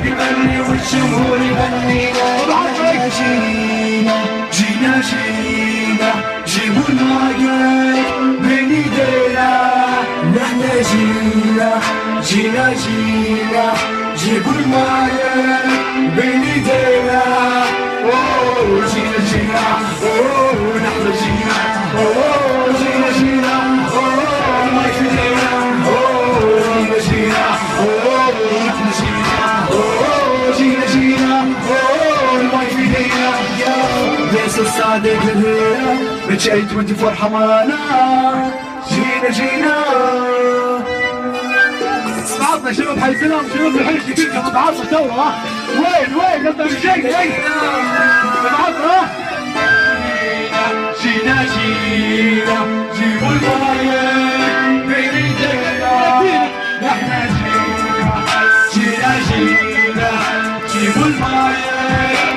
بيغني والجمهور يغني. احنا جينا جينا جينا جيبوا المايك بين ايدينا. احنا جينا جينا جينا جيبوا المايك بين ايدينا. اوه جينا جينا اوه نحن جينا اوه جينا جينا اوه المايك في ايدينا. اوه جينا جينا اوه نحن جينا اوه جينا جينا اوه المايك في ايدينا. ليس الصادق هنا بتشيت وانت فرحة معنا. جينا جينا بعضنا شباب حي السلام شباب الحي الكبير كما بعضنا ثورة. وين انت مش جاي بعضنا. جينا جينا جيبوا المايك بين ايدينا. احنا جينا جينا جينا جيبوا المايك